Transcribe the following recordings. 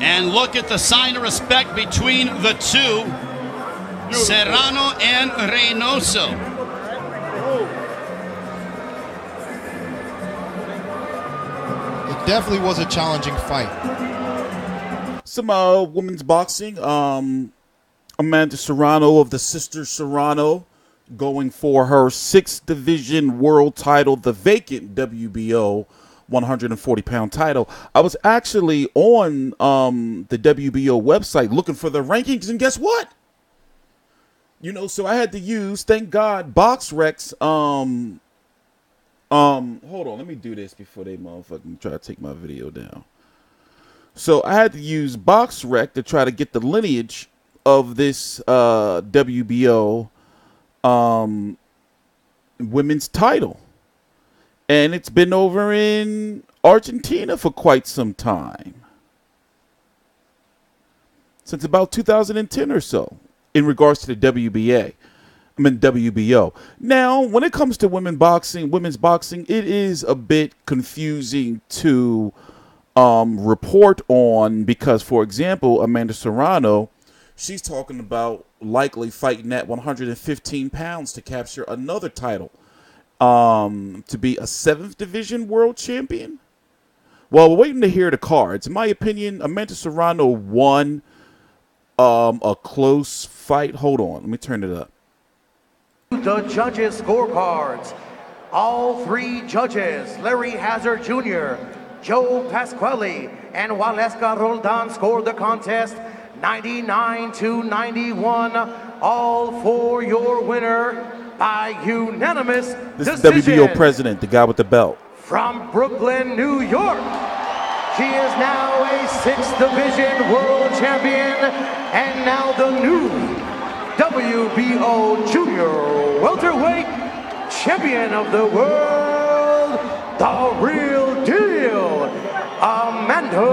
And look at the sign of respect between the two, Serrano and Reynoso. It definitely was a challenging fight. Some women's boxing. Amanda Serrano of the Sister Serrano going for her 6th division world title, the vacant WBO 140-pound title. I was actually on the WBO website looking for the rankings, and guess what? You know, so I had to use, thank God, BoxRec. Hold on, let me do this before they motherfucking try to take my video down. So I had to use BoxRec to try to get the lineage of this WBO women's title. And it's been over in Argentina for quite some time. Since about 2010 or so, in regards to the WBO. Now, when it comes to women's boxing, it is a bit confusing to report on because, for example, Amanda Serrano, she's talking about likely fighting at 115 pounds to capture another title. To be a 7th division world champion? Well, we're waiting to hear the cards. In my opinion, Amanda Serrano won a close fight. Hold on, let me turn it up. The judges' scorecards. All 3 judges, Larry Hazard Jr., Joe Pasquale, and Waleska Roldan scored the contest 99-91. All for your winner by unanimous This decision. is WBO president, the guy with the belt. From Brooklyn, New York, she is now a 6th division world champion and now the new WBO junior welterweight champion of the world, the real deal, Amanda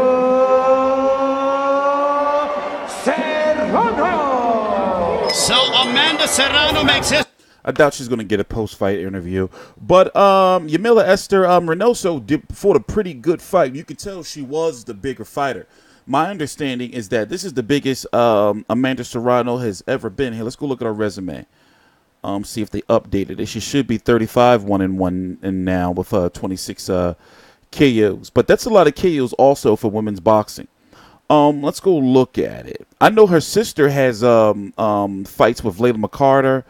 Serrano. So Amanda Serrano makes history. I doubt she's going to get a post-fight interview. But Yamila Esther Reynoso fought a pretty good fight. You could tell she was the bigger fighter. My understanding is that this is the biggest Amanda Serrano has ever been. Here, let's go look at her resume. See if they updated it. She should be 35-1-1 and now with 26 KOs. But that's a lot of KOs also for women's boxing. Let's go look at it. I know her sister has fights with Layla McCarter,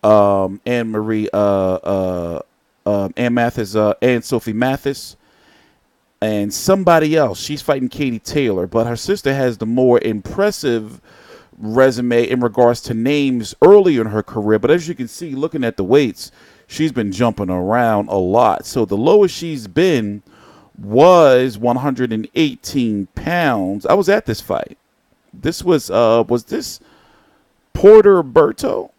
Anne Marie, Ann Mathis, Ann Sophie Mathis, and somebody else. She's fighting Katie Taylor, but her sister has the more impressive resume in regards to names earlier in her career. But as you can see, looking at the weights, she's been jumping around a lot. So the lowest she's been was 118 pounds. I was at this fight. This was this Porter Berto?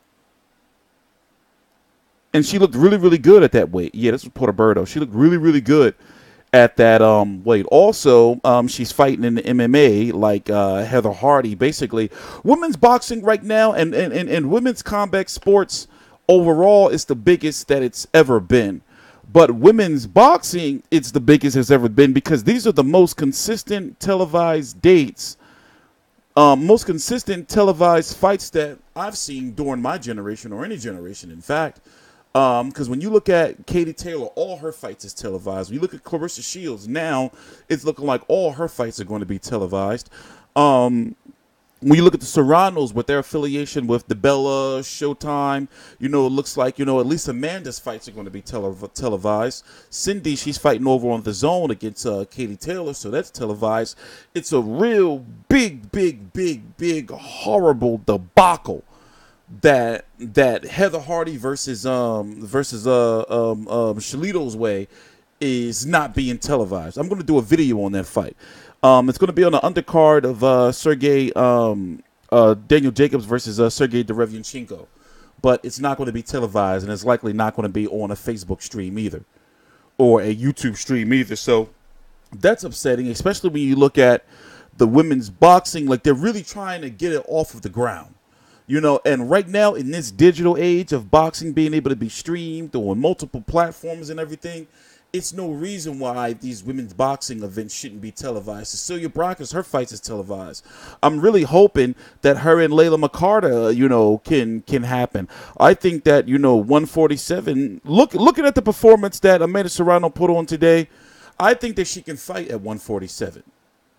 And she looked really, really good at that weight. Yeah, this was Porter Berto. She looked really, really good at that weight. Also, she's fighting in the MMA like Heather Hardy. Basically, women's boxing right now and women's combat sports overall is the biggest that it's ever been. But women's boxing, it's the biggest it's ever been because these are the most consistent televised dates, most consistent televised fights that I've seen during my generation or any generation, in fact. Because when you look at Katie Taylor, all her fights is televised. When you look at Clarissa Shields, now it's looking like all her fights are going to be televised. When you look at the Serranos with their affiliation with the Bella, Showtime, you know, it looks like, you know, at least Amanda's fights are going to be televised. Cindy, she's fighting over on the Zone against Katie Taylor, so that's televised. It's a real big, horrible debacle that Heather Hardy versus Shalito's way is not being televised. I'm going to do a video on that fight. It's going to be on the undercard of Daniel Jacobs versus Sergey Derevyachenko, but it's not going to be televised, and it's likely not going to be on a Facebook stream either, or a YouTube stream either. So that's upsetting, especially when you look at the women's boxing. Like, they're really trying to get it off of the ground. You know, and right now in this digital age of boxing being able to be streamed on multiple platforms and everything, it's no reason why these women's boxing events shouldn't be televised. Cecilia Braekhus, her fights is televised. I'm really hoping that her and Layla McCarter, you know, can happen. I think that, you know, 147, looking at the performance that Amanda Serrano put on today, I think that she can fight at 147,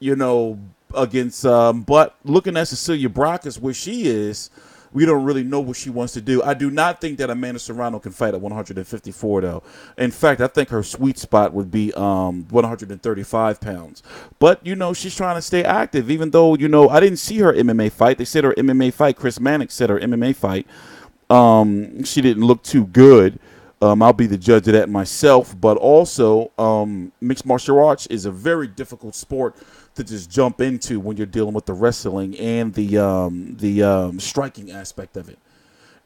you know, against, but looking at Cecilia Braekhus, where she is, we don't really know what she wants to do. I do not think that Amanda Serrano can fight at 154, though. In fact, I think her sweet spot would be 135 pounds. But, you know, she's trying to stay active, even though, you know, I didn't see her MMA fight. They said her MMA fight, Chris Mannix said her MMA fight, she didn't look too good. I'll be the judge of that myself. But also, mixed martial arts is a very difficult sport to just jump into when you're dealing with the wrestling and the striking aspect of it.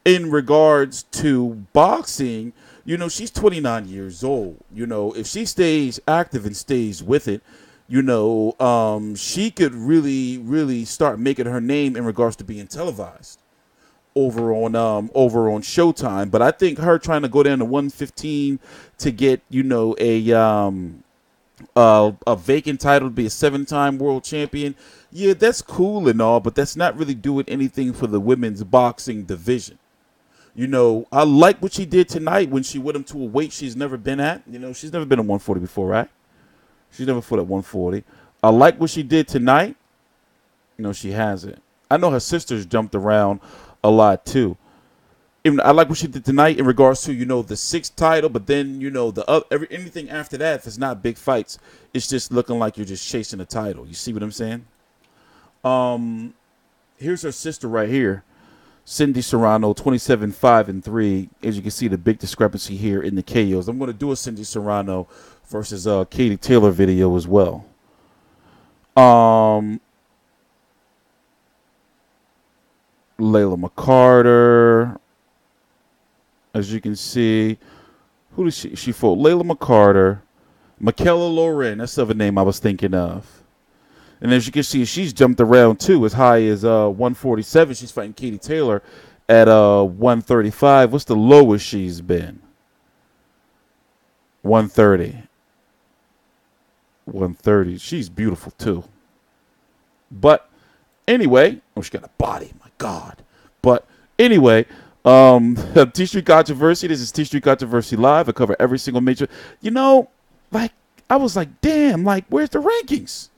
In regards to boxing, you know, she's 29 years old. You know, if she stays active and stays with it, you know, she could really start making her name in regards to being televised over on Showtime. But I think her trying to go down to 115 to get, you know, a vacant title to be a 7-time world champion, yeah, that's cool and all, but that's not really doing anything for the women's boxing division. You know, I like what she did tonight when she went him to a weight she's never been at. You know, she's never been at 140 before, right? She's never fought at 140. I like what she did tonight. You know, she hasn't. I know her sisters jumped around a lot too. Even I like what she did tonight in regards to, you know, the 6th title, but then, you know, anything after that, if it's not big fights, it's just looking like you're just chasing a title. You see what I'm saying? Here's her sister right here, Cindy Serrano, 27-5-3. As you can see, the big discrepancy here in the KOs. I'm going to do a Cindy Serrano versus Katie Taylor video as well. Layla McCarter. As you can see, who did she fought? Layla McCarter, Michaela Loren. That's the other name I was thinking of. And as you can see, she's jumped around too, as high as 147. She's fighting Katie Taylor at 135. What's the lowest she's been? 130. 130. She's beautiful too. But anyway, oh, she got a body. My God. But anyway. TstreeT Controversy. This is TstreeT Controversy Live. I cover every single major. You know, like, I was like, damn, like, where's the rankings?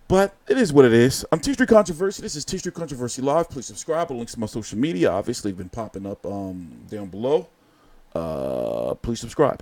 But it is what it is. I'm TstreeT Controversy. This is TstreeT Controversy Live. Please subscribe. The links to my social media obviously have been popping up down below. Please subscribe.